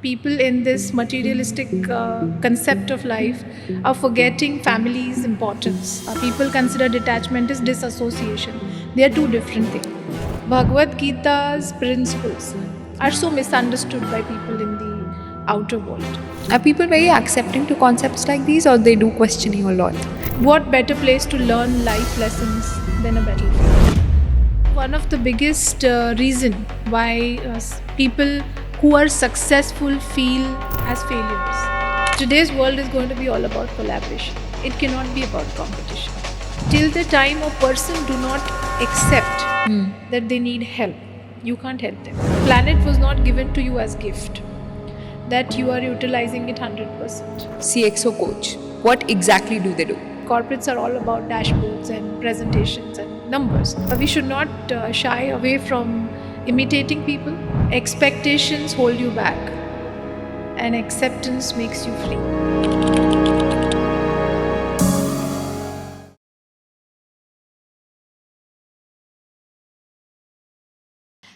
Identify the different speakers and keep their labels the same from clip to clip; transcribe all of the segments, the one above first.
Speaker 1: people in this materialistic concept of life are forgetting family's importance. People consider detachment as disassociation. They are two different things. Bhagavad Gita's principles are so misunderstood by people in the outer world.
Speaker 2: Are people very accepting to concepts like these, or they do questioning a lot?
Speaker 1: What better place to learn life lessons than a battlefield? One of the biggest reason why people who are successful feel as failures. Today's world is going to be all about collaboration. It cannot be about competition. Till the time a person do not accept that they need help, you can't help them. Planet was not given to you as gift. That you are utilizing it 100%.
Speaker 2: CXO coach, what exactly do they do?
Speaker 1: Corporates are all about dashboards and presentations and numbers. But we should not shy away from imitating people. Expectations hold you back, and acceptance makes you free.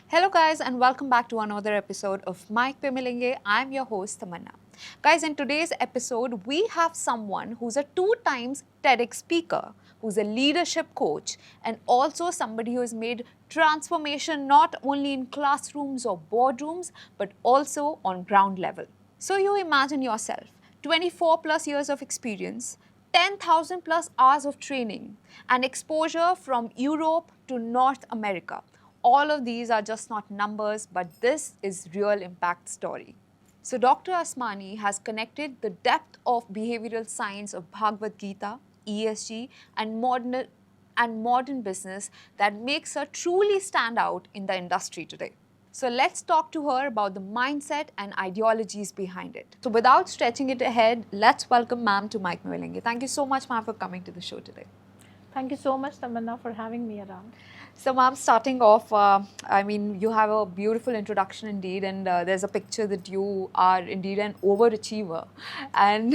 Speaker 2: Hello guys, and welcome back to another episode of Mike Pe Milenge. I'm your host Tamanna. Guys, in today's episode, we have someone who's a 2 times TEDx speaker, who's a leadership coach, and also somebody who has made transformation not only in classrooms or boardrooms, but also on ground level. So you imagine yourself, 24 plus years of experience, 10,000 plus hours of training, and exposure from Europe to North America. All of these are just not numbers, but this is real impact story. So Dr. Asmani has connected the depth of behavioral science of Bhagavad Gita, ESG, and modern business that makes her truly stand out in the industry today. So let's talk to her about the mindset and ideologies behind it. So without stretching it ahead, let's welcome ma'am to Mike Milenge. Thank you so much, ma'am, for coming to the show today.
Speaker 1: Thank you so much, Tamanna, for having me around.
Speaker 2: So, ma'am, starting off, you have a beautiful introduction indeed, and there's a picture that you are indeed an overachiever. And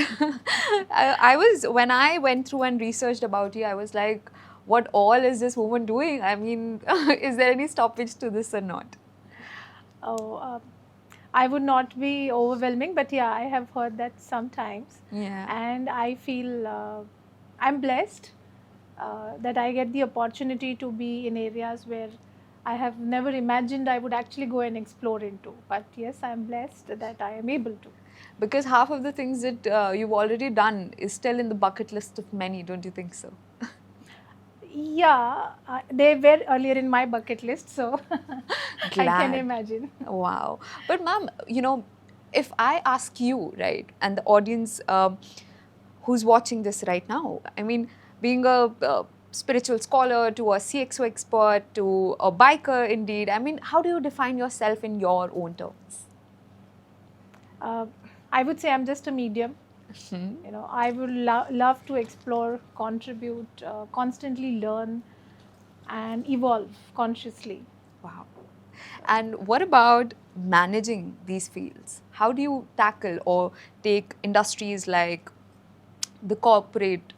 Speaker 2: when I went through and researched about you, I was like, what all is this woman doing? I mean, is there any stoppage to this or not?
Speaker 1: I would not be overwhelming, but yeah, I have heard that sometimes.
Speaker 2: Yeah.
Speaker 1: And I feel I'm blessed that I get the opportunity to be in areas where I have never imagined I would actually go and explore into. But yes, I'm blessed that I am able to.
Speaker 2: Because half of the things that you've already done is still in the bucket list of many, don't you think so?
Speaker 1: Yeah, they were earlier in my bucket list, so I can imagine.
Speaker 2: Wow. But ma'am, if I ask you, right, and the audience who's watching this right now, I mean, being a spiritual scholar to a CXO expert to a biker indeed, I mean, how do you define yourself in your own terms?
Speaker 1: I would say I'm just a medium. I would love to explore, contribute, constantly learn, and evolve consciously.
Speaker 2: Wow. And what about managing these fields? How do you tackle or take industries like the corporate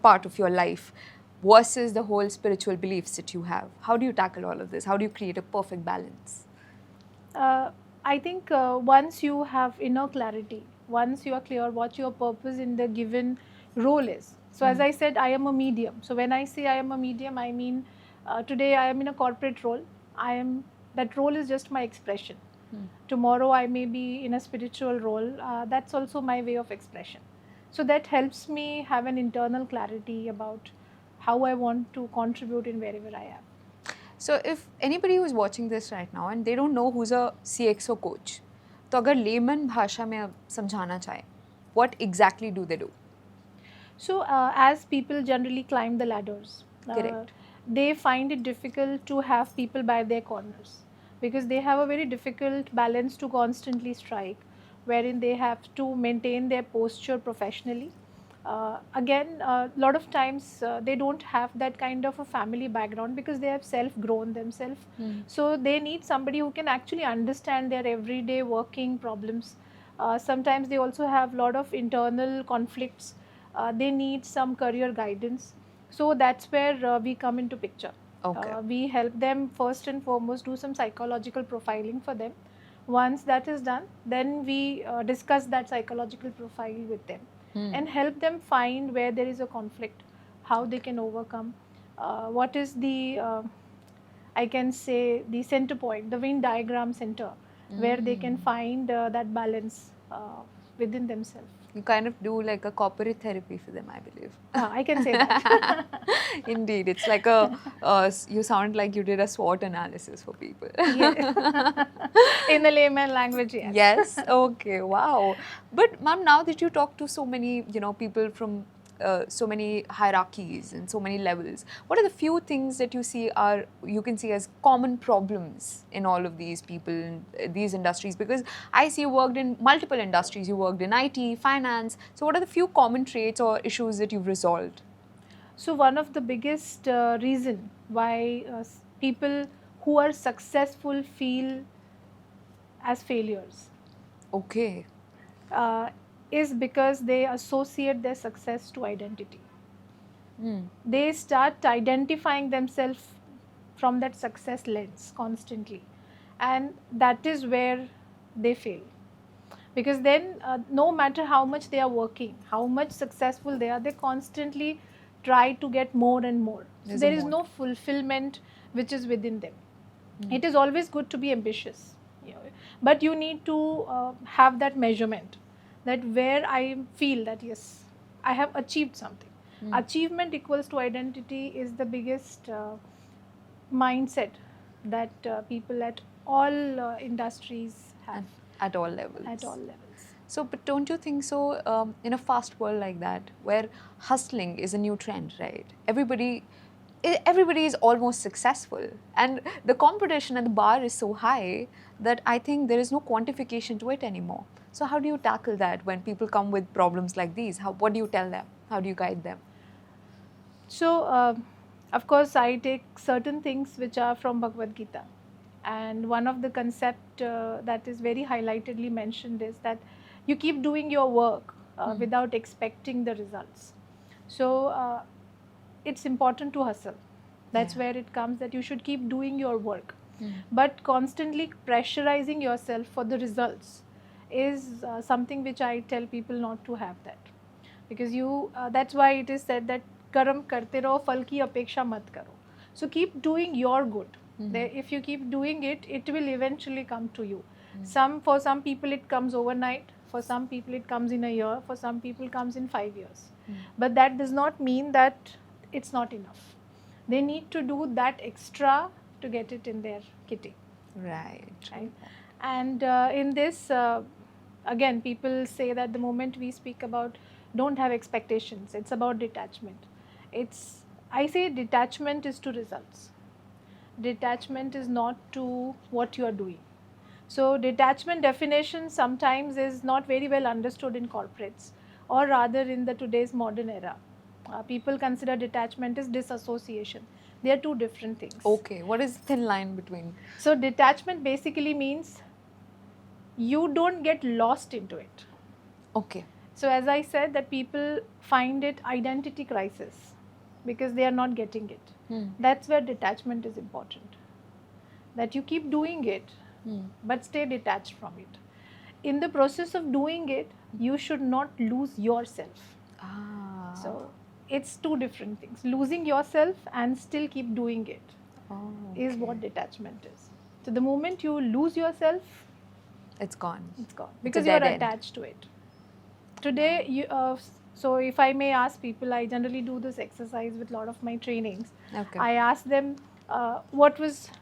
Speaker 2: part of your life versus the whole spiritual beliefs that you have? How do you tackle all of this? How do you create a perfect balance?
Speaker 1: I think once you have inner clarity, once you are clear what your purpose in the given role is. So as I said, I am a medium. So when I say I am a medium, I mean today I am in a corporate role. That role is just my expression. Tomorrow I may be in a spiritual role. That's also my way of expression. So that helps me have an internal clarity about how I want to contribute in wherever I am.
Speaker 2: So if anybody who's watching this right now and they don't know who's a CXO coach, तो अगर layman भाषा में समझाना चाहे, what exactly do they do?
Speaker 1: So as people generally climb the ladders,
Speaker 2: Correct.
Speaker 1: They find it difficult to have people by their corners because they have a very difficult balance to constantly strike, wherein they have to maintain their posture professionally. Again, a lot of times they don't have that kind of a family background because they have self-grown themselves. So they need somebody who can actually understand their everyday working problems. Sometimes they also have a lot of internal conflicts. They need some career guidance. So that's where we come into picture.
Speaker 2: Okay.
Speaker 1: We help them first and foremost do some psychological profiling for them. Once that is done, then we discuss that psychological profile with them and help them find where there is a conflict, how they can overcome, what is the I can say the center point, the Venn diagram center, where they can find that balance within themselves.
Speaker 2: You kind of do like a corporate therapy for them, I believe.
Speaker 1: I can say that.
Speaker 2: Indeed, it's like a you sound like you did a SWOT analysis for people.
Speaker 1: Yeah. In the layman language, yes.
Speaker 2: Yes. Okay. Wow. But ma'am, now that you talk to so many, people from so many hierarchies and so many levels, what are the few things that you can see as common problems in all of these people, these industries? Because I see you worked in multiple industries. You worked in IT, finance. So what are the few common traits or issues that you've resolved?
Speaker 1: So one of the biggest reason why people who are successful feel as failures
Speaker 2: Okay.
Speaker 1: Is because they associate their success to identity. They start identifying themselves from that success lens constantly, and that is where they fail. Because then, no matter how much they are working, how much successful they constantly try to get more and more. So
Speaker 2: There's a
Speaker 1: there is
Speaker 2: more.
Speaker 1: no fulfillment which is within them. It is always good to be ambitious, but you need to have that measurement, that where I feel that yes, I have achieved something. Achievement equals to identity is the biggest mindset that people at all industries have
Speaker 2: At all levels.
Speaker 1: at all levels.
Speaker 2: So, but don't you think so? In a fast world like that, where hustling is a new trend, right? Everybody is almost successful, and the competition at the bar is so high that I think there is no quantification to it anymore. So, how do you tackle that when people come with problems like these? What do you tell them? How do you guide them?
Speaker 1: So, of course, I take certain things which are from Bhagavad Gita, and one of the concept that is very highlightedly mentioned is that you keep doing your work without expecting the results. So, it's important to hustle. That's where it comes, that you should keep doing your work, but constantly pressurizing yourself for the results is something which I tell people not to have that, because that's why it is said that कर्म करते रहो, फल की अपेक्षा मत करो. So keep doing your good. If you keep doing it, it will eventually come to you. For some people it comes overnight, for some people it comes in a year, for some people it comes in 5 years. But that does not mean that it's not enough. They need to do that extra to get it in their kitty.
Speaker 2: Right.
Speaker 1: And in this, again, people say that the moment we speak about don't have expectations, it's about detachment. I say detachment is to results. Detachment is not to what you are doing. So detachment definition sometimes is not very well understood in corporates, or rather in the today's modern era. People consider detachment as disassociation. They are two different things.
Speaker 2: Okay. What is the thin line between?
Speaker 1: So detachment basically means you don't get lost into it.
Speaker 2: Okay.
Speaker 1: So as I said, that people find it identity crisis because they are not getting it. That's where detachment is important. That you keep doing it, but stay detached from it. In the process of doing it, you should not lose yourself. So it's two different things. Losing yourself and still keep doing it is what detachment is. So the moment you lose yourself,
Speaker 2: it's gone.
Speaker 1: It's gone because you are attached to it. Today, so if I may ask people, I generally do this exercise with a lot of my trainings.
Speaker 2: Okay.
Speaker 1: I ask them,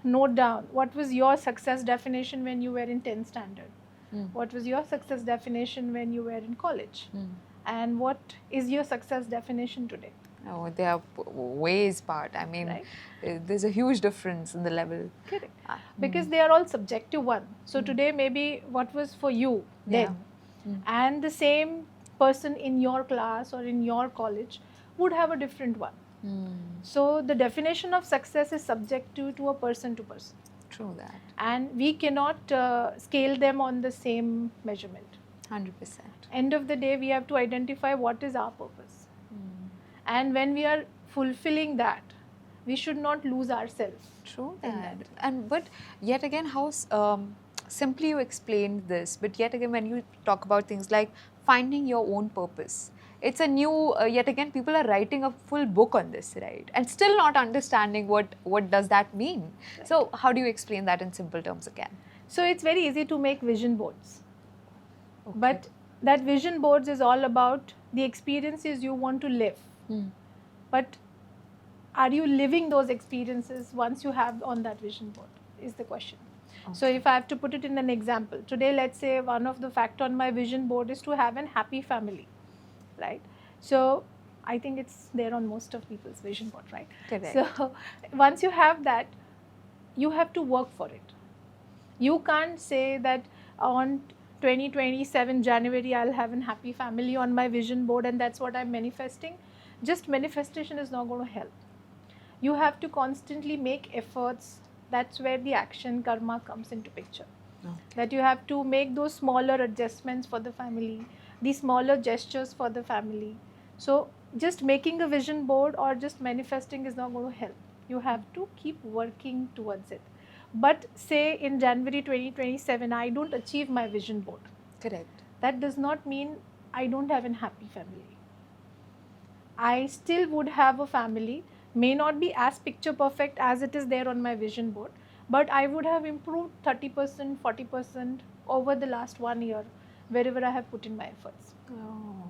Speaker 1: note down, what was your success definition when you were in 10th standard? What was your success definition when you were in college? And what is your success definition today?
Speaker 2: Oh, they are ways apart. I mean, there's a huge difference in the level.
Speaker 1: Correct. Because they are all subjective one. So today maybe what was for you then, and the same person in your class or in your college would have a different one. So the definition of success is subjective to a person to person.
Speaker 2: True that.
Speaker 1: And we cannot scale them on the same measurement.
Speaker 2: 100%.
Speaker 1: End of the day, we have to identify what is our purpose. And when we are fulfilling that, we should not lose ourselves.
Speaker 2: True that. But yet again, how simply you explained this, but yet again, when you talk about things like finding your own purpose, it's a new, yet again, people are writing a full book on this, right? And still not understanding what does that mean.
Speaker 1: Right.
Speaker 2: So how do you explain that in simple terms again?
Speaker 1: So it's very easy to make vision boards.
Speaker 2: Okay.
Speaker 1: But that vision boards is all about the experiences you want to live. But are you living those experiences once you have on that vision board is the question. So if I have to put it in an example, today let's say one of the fact on my vision board is to have an happy family, right? So I think it's there on most of people's vision board, right?
Speaker 2: Correct.
Speaker 1: So once you have that, you have to work for it. You can't say that on 2027 January I'll have a happy family on my vision board and that's what I'm manifesting. Just manifestation is not going to help. You have to constantly make efforts. That's where the action karma comes into picture.
Speaker 2: Okay.
Speaker 1: That you have to make those smaller adjustments for the family, the smaller gestures for the family. So just making a vision board or just manifesting is not going to help. You have to keep working towards it. But say in January 2027 I don't achieve my vision board.
Speaker 2: Correct.
Speaker 1: That does not mean I don't have a happy family. I still would have a family, may not be as picture perfect as it is there on my vision board, but I would have improved 30%, 40% over the last 1 year wherever I have put in my efforts.
Speaker 2: Oh.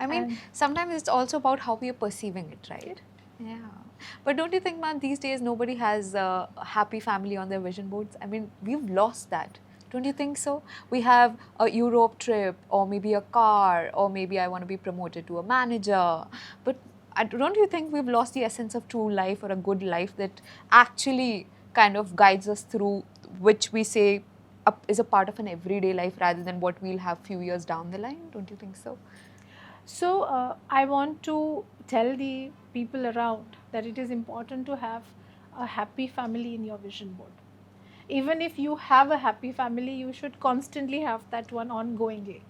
Speaker 2: I mean,
Speaker 1: And-
Speaker 2: sometimes it's also about how we are perceiving it, right? Yeah. But don't you think, man, these days nobody has a happy family on their vision boards? I mean, we've lost that. Don't you think so? We have a Europe trip, or maybe a car, or maybe I want to be promoted to a manager. But don't you think we've lost the essence of true life or a good life that actually kind of guides us through, which we say is a part of an everyday life rather than what we'll have few years down the line? Don't you think so?
Speaker 1: So I want to tell the people around that it is important to have a happy family in your vision board. Even if you have a happy family, you should constantly have that one ongoingly.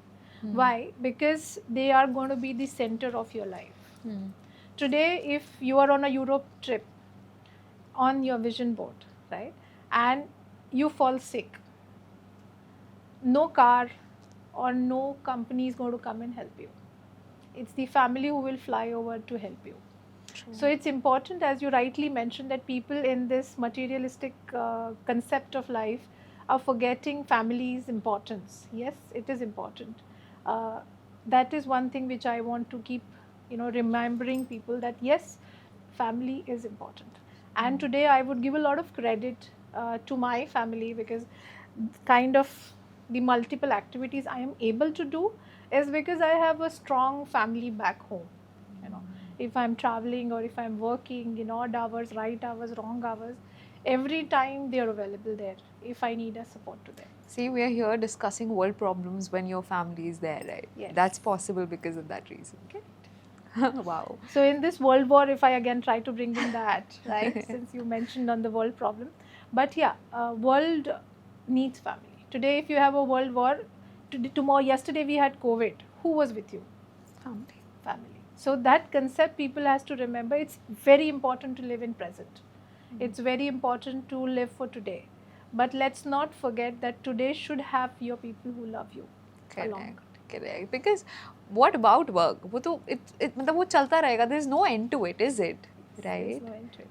Speaker 1: Why? Because they are going to be the center of your life. Today, if you are on a Europe trip on your vision board, right, and you fall sick, no car or no company is going to come and help you. It's the family who will fly over to help you. So it's important, as you rightly mentioned, that people in this materialistic concept of life are forgetting family's importance. Yes, it is important. That is one thing which I want to keep, remembering people that yes, family is important. And today I would give a lot of credit to my family because kind of the multiple activities I am able to do is because I have a strong family back home. If I'm traveling or if I'm working in odd hours, right hours, wrong hours, every time they are available there if I need a support to them.
Speaker 2: See, we are here discussing world problems when your family is there, right?
Speaker 1: Yes.
Speaker 2: That's possible because of that reason. Wow.
Speaker 1: So in this world war, if I again try to bring in that, right, since you mentioned on the world problem, but yeah, world needs family. Today, if you have a world war, tomorrow, yesterday we had COVID. Who was with you?
Speaker 2: Family.
Speaker 1: Family. So that concept people has to remember. It's very important to live in present. It's very important to live for today. But let's not forget that today should have your people who love you along.
Speaker 2: Correct. Because what about work? वो तो मतलब वो चलता रहेगा. There is no end to it, is it? Right?
Speaker 1: There's no end to it.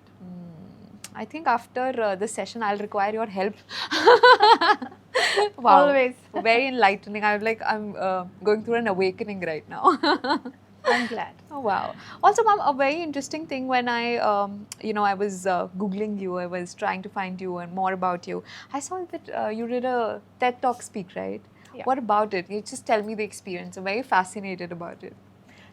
Speaker 2: I think after this session, I'll require your help. Wow.
Speaker 1: Always.
Speaker 2: Very enlightening. I'm going through an awakening right now.
Speaker 1: I'm glad.
Speaker 2: Oh, wow. Also, ma'am, a very interesting thing when I was Googling you, I was trying to find you and more about you. I saw that you did a TED Talk speak, right?
Speaker 1: Yeah.
Speaker 2: What about it? You just tell me the experience. I'm very fascinated about it.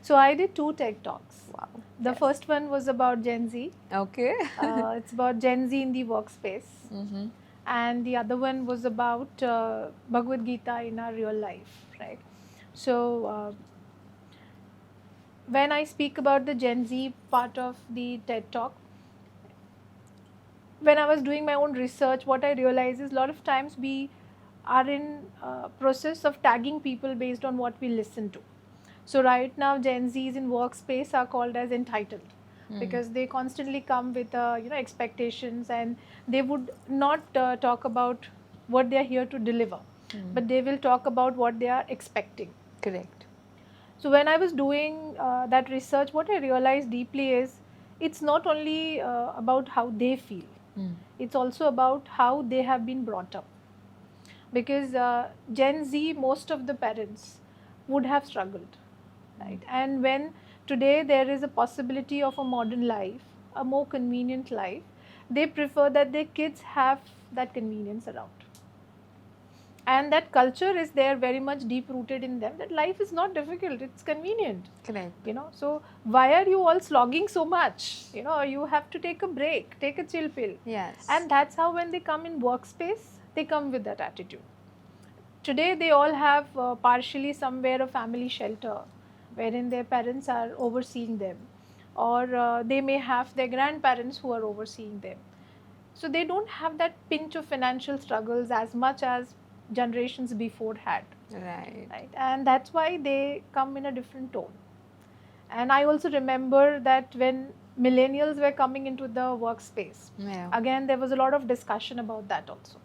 Speaker 1: So I did 2 TED Talks.
Speaker 2: Wow.
Speaker 1: The first one was about Gen Z.
Speaker 2: Okay.
Speaker 1: It's about Gen Z in the workspace.
Speaker 2: Mm-hmm.
Speaker 1: And the other one was about Bhagavad Gita in our real life, right? So when I speak about the Gen Z part of the TED Talk, when I was doing my own research, what I realized is a lot of times we are in process of tagging people based on what we listen to. So right now, Gen Zs in workspace are called as entitled because they constantly come with expectations, and they would not talk about what they are here to deliver, but they will talk about what they are expecting.
Speaker 2: Correct.
Speaker 1: So when I was doing that research, what I realized deeply is it's not only about how they feel, it's also about how they have been brought up. Because Gen Z, most of the parents would have struggled, right? And when today there is a possibility of a modern life, a more convenient life, they prefer that their kids have that convenience around. And that culture is there very much deep rooted in them, that life is not difficult, it's convenient.
Speaker 2: Correct.
Speaker 1: So why are you all slogging so much? You have to take a break, take a chill pill.
Speaker 2: Yes.
Speaker 1: And that's how when they come in workspace, they come with that attitude. Today they all have partially somewhere a family shelter wherein their parents are overseeing them, or they may have their grandparents who are overseeing them. So they don't have that pinch of financial struggles as much as generations before had.
Speaker 2: Right.
Speaker 1: And that's why they come in a different tone. And I also remember that when millennials were coming into the workspace,
Speaker 2: Yeah.
Speaker 1: again there was a lot of discussion about that also.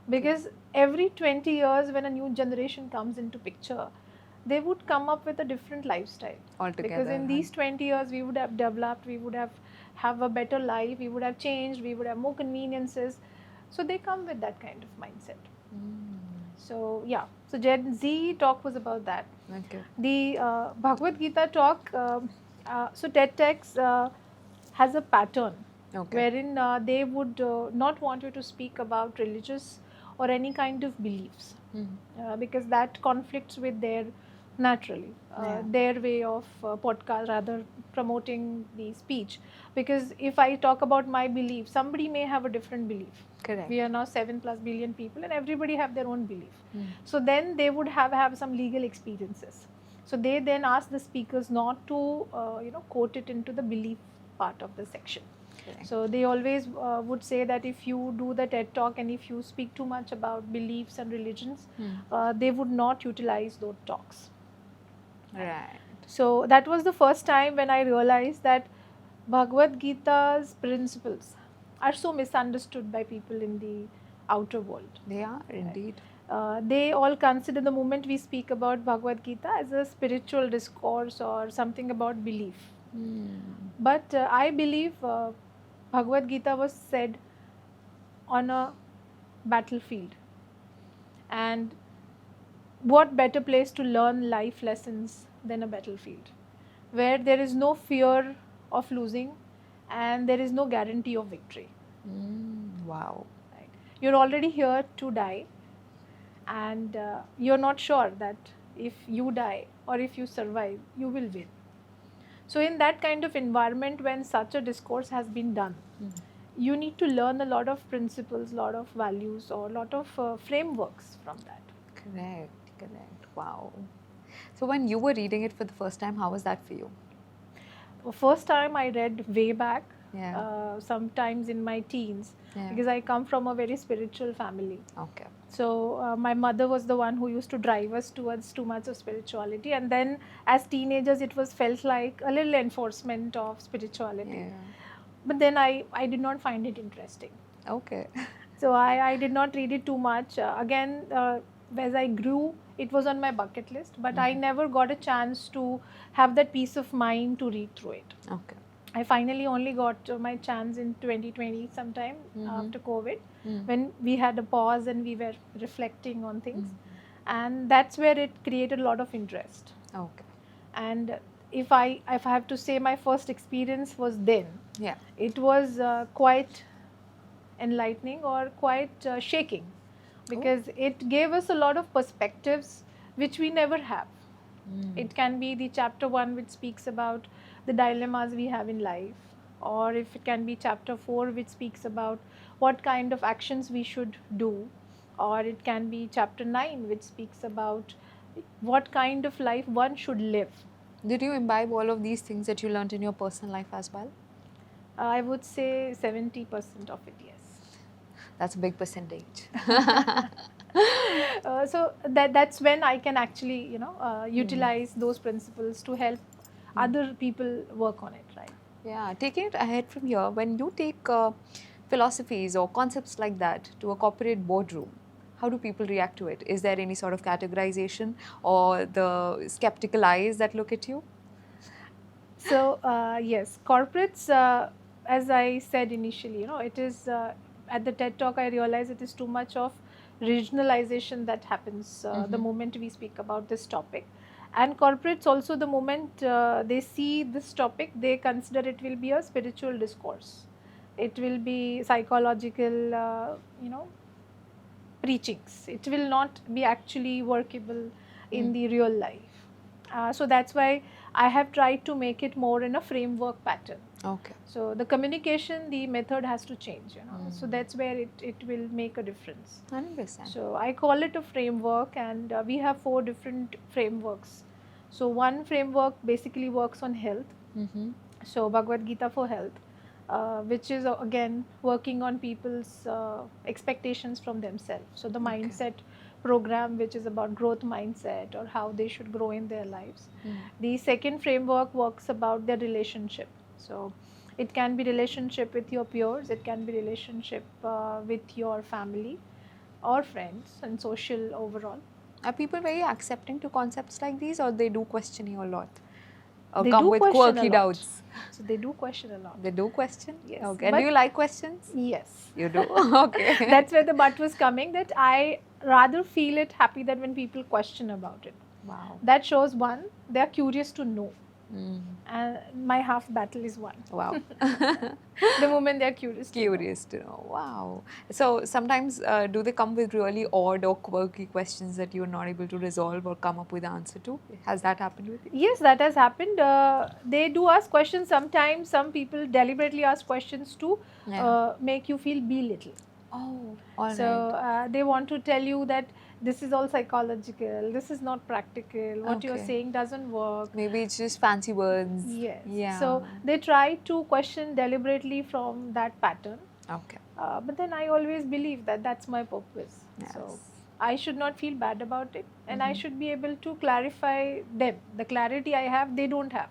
Speaker 1: Because every 20 years when a new generation comes into picture, they would come up with a different lifestyle.
Speaker 2: Altogether.
Speaker 1: Because in these 20 years we would have developed, we would have a better life, we would have changed, we would have more conveniences. So they come with that kind of mindset. So yeah, so Gen Z talk was about that.
Speaker 2: Okay.
Speaker 1: The Bhagavad Gita talk, so TEDx has a pattern wherein they would not want you to speak about religious or any kind of beliefs, because that conflicts with their naturally their way of podcast, rather promoting the speech. Because if I talk about my belief, somebody may have a different belief.
Speaker 2: Correct.
Speaker 1: We are now 7+ billion people and everybody have their own belief. So then they would have some legal experiences. So they then ask the speakers not to quote it into the belief part of the section.
Speaker 2: Correct.
Speaker 1: So they always would say that if you do the TED talk and if you speak too much about beliefs and religions, they would not utilize those talks.
Speaker 2: Right.
Speaker 1: So that was the first time when I realized that Bhagavad Gita's principles are so misunderstood by people in the outer world.
Speaker 2: They are indeed.
Speaker 1: They all consider the moment we speak about Bhagavad Gita as a spiritual discourse or something about belief. But I believe Bhagavad Gita was said on a battlefield. And what better place to learn life lessons than a battlefield, where there is no fear of losing and there is no guarantee of victory.
Speaker 2: Wow.
Speaker 1: Right? You're already here to die, and you're not sure that if you die or if you survive, you will win. So in that kind of environment, when such a discourse has been done, you need to learn a lot of principles, lot of values, or lot of frameworks from that.
Speaker 2: Correct. Wow. So when you were reading it for the first time, how was that for you?
Speaker 1: First time I read way back, sometimes in my teens, because I come from a very spiritual family.
Speaker 2: Okay.
Speaker 1: So my mother was the one who used to drive us towards too much of spirituality, and then as teenagers it was felt like a little enforcement of spirituality. But then I did not find it interesting.
Speaker 2: Okay.
Speaker 1: So I did not read it too much. Again, as I grew, it was on my bucket list, but I never got a chance to have that peace of mind to read through it.
Speaker 2: Okay.
Speaker 1: I finally only got my chance in 2020 sometime after COVID, when we had a pause and we were reflecting on things. And that's where it created a lot of interest.
Speaker 2: Okay.
Speaker 1: And if I have to say, my first experience was then.
Speaker 2: Yeah.
Speaker 1: It was quite enlightening or quite shaking, because it gave us a lot of perspectives which we never have. It can be the chapter 1 which speaks about the dilemmas we have in life, or if it can be chapter 4 which speaks about what kind of actions we should do, or it can be chapter 9 which speaks about what kind of life one should live.
Speaker 2: Did you imbibe all of these things that you learned in your personal life as well?
Speaker 1: I would say 70% of it, yes.
Speaker 2: That's a big percentage.
Speaker 1: So that's when I can actually, utilize those principles to help other people work on it, right?
Speaker 2: Yeah, taking it ahead from here, when you take philosophies or concepts like that to a corporate boardroom, how do people react to it? Is there any sort of categorization or the skeptical eyes that look at you?
Speaker 1: So yes, corporates, as I said initially, it is at the TED Talk. I realize it is too much of regionalization that happens the moment we speak about this topic. And corporates also, the moment they see this topic, they consider it will be a spiritual discourse. It will be psychological, preachings. It will not be actually workable in the real life. So that's why I have tried to make it more in a framework pattern.
Speaker 2: Okay.
Speaker 1: So the communication, the method has to change, So that's where it will make a difference.
Speaker 2: 100%.
Speaker 1: So I call it a framework, and we have 4 different frameworks. So one framework basically works on health. So Bhagavad Gita for health, which is again working on people's expectations from themselves. So the mindset program, which is about growth mindset or how they should grow in their lives. The second framework works about their relationship. So it can be relationship with your peers, it can be relationship with your family or friends, and social overall.
Speaker 2: Are people very accepting to concepts like these, or they do question you a lot? Or
Speaker 1: They
Speaker 2: come
Speaker 1: do
Speaker 2: with
Speaker 1: question a
Speaker 2: quirky
Speaker 1: lot.
Speaker 2: doubts?
Speaker 1: So they do question a lot.
Speaker 2: They do question?
Speaker 1: Yes,
Speaker 2: Okay. And
Speaker 1: but
Speaker 2: do you like questions?
Speaker 1: Yes.
Speaker 2: You do? Okay.
Speaker 1: That's where the but was coming, that I rather feel it happy that when people question about it.
Speaker 2: Wow.
Speaker 1: That shows, one, they are curious to know. And my half battle is won.
Speaker 2: Wow.
Speaker 1: The moment they are curious
Speaker 2: to know. Wow. So sometimes do they come with really odd or quirky questions that you're not able to resolve or come up with the answer to? Has that happened with you?
Speaker 1: Yes, that has happened. They do ask questions sometimes. Some people deliberately ask questions to make you feel belittle.
Speaker 2: Oh, all
Speaker 1: So
Speaker 2: right.
Speaker 1: they want to tell you that this is all psychological, this is not practical, what you're
Speaker 2: Okay.
Speaker 1: saying doesn't work.
Speaker 2: Maybe it's just fancy words.
Speaker 1: Yes.
Speaker 2: Yeah.
Speaker 1: So they try to question deliberately from that pattern.
Speaker 2: Okay.
Speaker 1: But then I always believe that that's my purpose.
Speaker 2: Yes.
Speaker 1: So I should not feel bad about it, and I should be able to clarify them. The clarity I have, they don't have.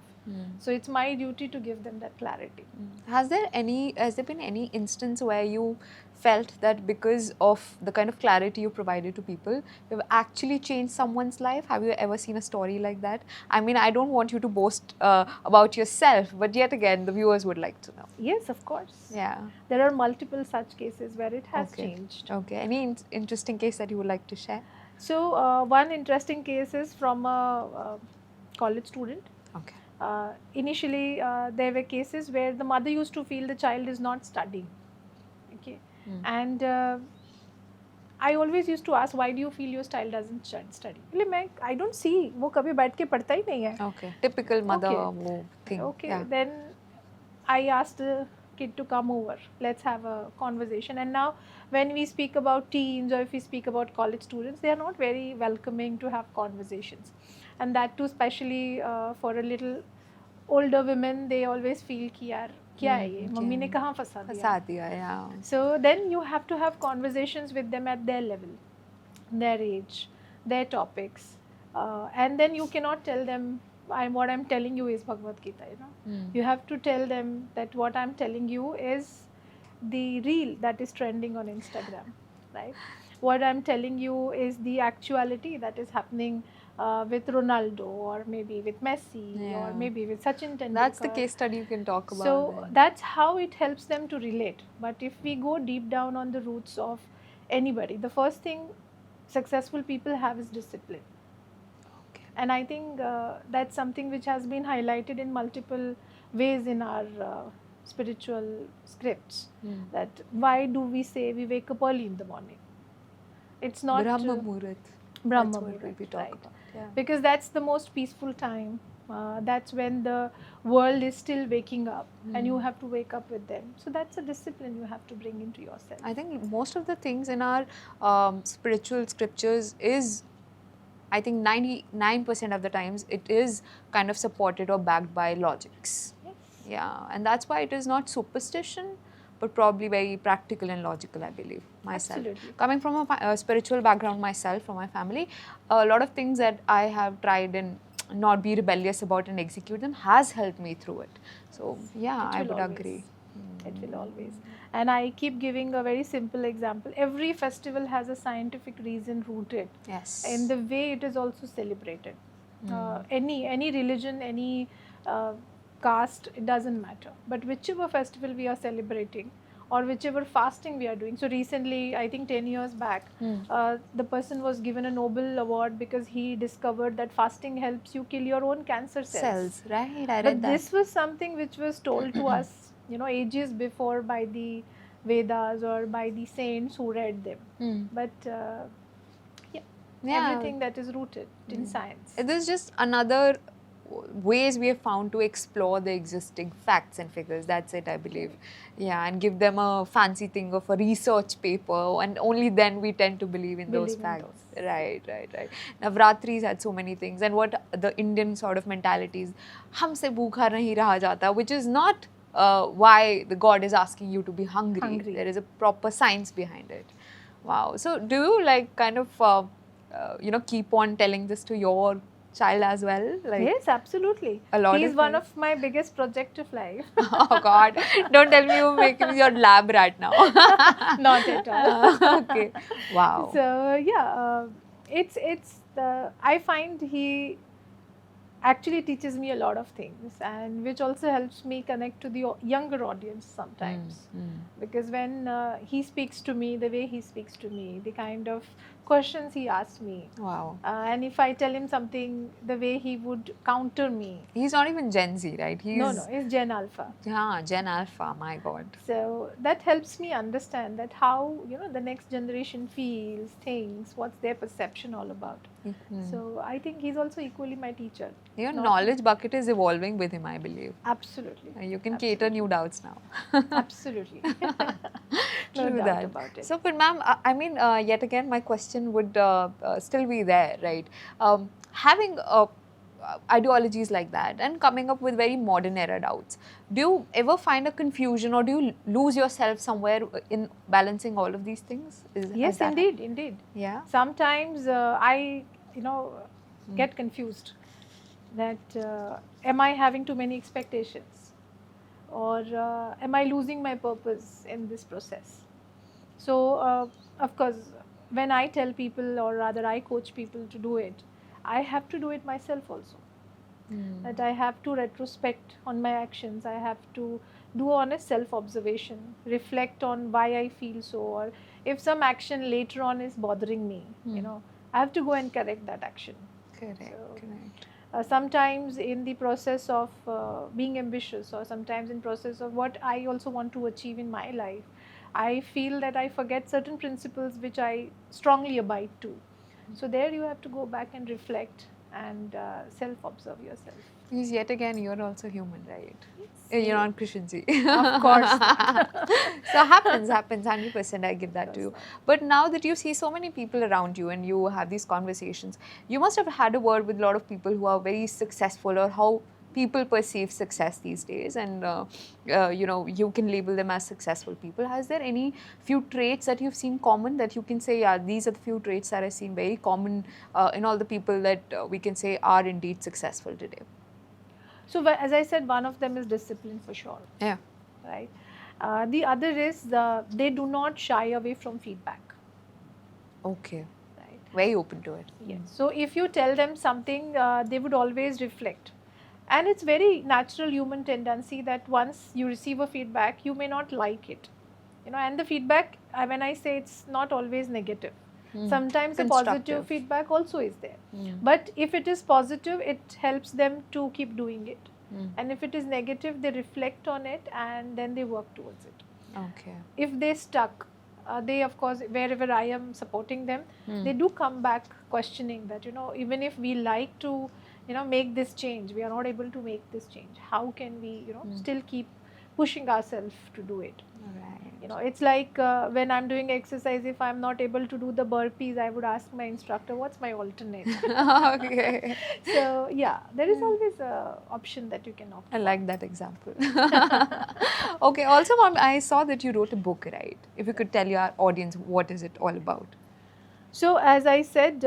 Speaker 1: So it's my duty to give them that clarity.
Speaker 2: Has there been any instance where you felt that because of the kind of clarity you provided to people, you've actually changed someone's life? Have you ever seen a story like that? I mean, I don't want you to boast about yourself, but yet again, the viewers would like to know.
Speaker 1: Yes, of course.
Speaker 2: Yeah.
Speaker 1: There are multiple such cases where it has
Speaker 2: Okay.
Speaker 1: changed.
Speaker 2: Okay. Any interesting case that you would like to share?
Speaker 1: So one interesting case is from a college student.
Speaker 2: Okay.
Speaker 1: Initially, there were cases where the mother used to feel the child is not studying. Okay. And I always used to ask, why do you feel your child doesn't study? I don't see, वो कभी बैठ के पढ़ता ही नहीं है.
Speaker 2: Okay. Typical mother
Speaker 1: Okay.
Speaker 2: thing.
Speaker 1: Okay.
Speaker 2: Yeah.
Speaker 1: Then I asked the kid to come over. Let's have a conversation. And now, when we speak about teens or if we speak about college students, they are not very welcoming to have conversations. And that too, especially for a little older women, they always feel कि यार क्या है ये, mummy ने कहाँ फंसा दिया.
Speaker 2: Yeah.
Speaker 1: So then you have to have conversations with them at their level, their age, their topics, and then you cannot tell them what I'm telling you is Bhagavad Gita. You have to tell them that what I'm telling you is the reel that is trending on Instagram, right? What I'm telling you is the actuality that is happening with Ronaldo, or maybe with Messi, or maybe with Sachin Tendulkar.
Speaker 2: That's the case study you can talk about.
Speaker 1: So
Speaker 2: then.
Speaker 1: that's how it helps them to relate. But if we go deep down on the roots of anybody, the first thing successful people have is discipline.
Speaker 2: Okay.
Speaker 1: And I think that's something which has been highlighted in multiple ways in our spiritual scripts. That why do we say we wake up early in the morning? It's not
Speaker 2: Brahma Muhurat.
Speaker 1: Brahma
Speaker 2: That's what
Speaker 1: Muhurat,
Speaker 2: we talk
Speaker 1: right?
Speaker 2: about. Yeah.
Speaker 1: Because that's the most peaceful time. That's when the world is still waking up, and you have to wake up with them. So that's a discipline you have to bring into yourself.
Speaker 2: I think most of the things in our spiritual scriptures is, I think 99% of the times, it is kind of supported or backed by logics.
Speaker 1: Yes.
Speaker 2: Yeah, and that's why it is not superstition, but probably very practical and logical, I believe, myself.
Speaker 1: Absolutely.
Speaker 2: Coming from a spiritual background myself, from my family, a lot of things that I have tried and not be rebellious about and execute them has helped me through it. So yeah, I would
Speaker 1: always.
Speaker 2: agree.
Speaker 1: It will always. And I keep giving a very simple example. Every festival has a scientific reason rooted
Speaker 2: Yes.
Speaker 1: in the way it is also celebrated. Any religion, any caste, it doesn't matter. But whichever festival we are celebrating, or whichever fasting we are doing. So recently, I think 10 years back, the person was given a Nobel Award because he discovered that fasting helps you kill your own cancer cells.
Speaker 2: Right, I read
Speaker 1: But
Speaker 2: that.
Speaker 1: this was something which was told to us, ages before by the Vedas or by the saints who read them. But everything that is rooted in science.
Speaker 2: It is just another ways we have found to explore the existing facts and figures. That's it, I believe. Yeah, and give them a fancy thing of a research paper, and only then we tend to believe in those facts. Right. Navratris had so many things, and what the Indian sort of mentality is, humse bhookha nahi raha jata, which is not why the god is asking you to be hungry. There is a proper science behind it. Wow. So do you like kind of keep on telling this to your child as well? Like,
Speaker 1: yes, absolutely. He's one of my biggest project of life.
Speaker 2: Oh God, don't tell me you make him your lab rat now.
Speaker 1: Not at all.
Speaker 2: Okay, wow.
Speaker 1: So yeah, I find he actually teaches me a lot of things, and which also helps me connect to the younger audience sometimes. Because when he speaks to me, the way he speaks to me, the kind of questions he asks me,
Speaker 2: wow.
Speaker 1: And if I tell him something, the way he would counter me.
Speaker 2: He's not even Gen Z, right?
Speaker 1: No, he's Gen Alpha.
Speaker 2: Yeah, Gen Alpha, my God.
Speaker 1: So that helps me understand that how the next generation feels, thinks, what's their perception all about. So I think he's also equally my teacher.
Speaker 2: Your knowledge bucket is evolving with him, I believe.
Speaker 1: Absolutely.
Speaker 2: You can cater new doubts now.
Speaker 1: Absolutely. No
Speaker 2: True
Speaker 1: doubt
Speaker 2: that.
Speaker 1: about it.
Speaker 2: So, but ma'am, I mean, yet again, my question would still be there, right? Having ideologies like that and coming up with very modern era doubts, do you ever find a confusion, or do you lose yourself somewhere in balancing all of these things?
Speaker 1: Yes, indeed.
Speaker 2: Yeah.
Speaker 1: Sometimes I, get confused that am I having too many expectations, or am I losing my purpose in this process? So of course, when I tell people, or rather I coach people to do it, I have to do it myself also. That I have to retrospect on my actions. I have to do honest self-observation, reflect on why I feel so, or if some action later on is bothering me, I have to go and correct that action.
Speaker 2: Correct.
Speaker 1: Sometimes in the process of being ambitious, or sometimes in process of what I also want to achieve in my life, I feel that I forget certain principles which I strongly abide to. So there you have to go back and reflect and self-observe yourself.
Speaker 2: Because yet again, you're also human, right? Yes. You're not Christian.
Speaker 1: Of course.
Speaker 2: So happens, 100%, I give that to you. But now that you see so many people around you and you have these conversations, you must have had a word with a lot of people who are very successful, or how people perceive success these days, and you can label them as successful people. Has there any few traits that you've seen common that you can say, yeah, these are the few traits that I've seen very common in all the people that we can say are indeed successful today?
Speaker 1: So as I said, one of them is discipline for sure.
Speaker 2: Yeah.
Speaker 1: Right. The other is they do not shy away from feedback.
Speaker 2: Okay.
Speaker 1: Right.
Speaker 2: Very open to it.
Speaker 1: Yes. So if you tell them something, they would always reflect. And it's very natural human tendency that once you receive a feedback, you may not like it. And the feedback, when I say, it's not always negative. Sometimes a positive feedback also is there. But if it is positive, it helps them to keep doing it. And if it is negative, they reflect on it and then they work towards it.
Speaker 2: Okay.
Speaker 1: If they stuck, they, of course, wherever I am supporting them, they do come back questioning that, even if we like to, make this change, we are not able to make this change. How can we, still keep pushing ourselves to do it?
Speaker 2: Right.
Speaker 1: It's like when I'm doing exercise, if I'm not able to do the burpees, I would ask my instructor, what's my alternate?
Speaker 2: Okay.
Speaker 1: So yeah, there is always an option that you can opt for.
Speaker 2: I like that example. Okay. Also, ma'am, I saw that you wrote a book, right? If you could tell your audience, what is it all about?
Speaker 1: So as I said,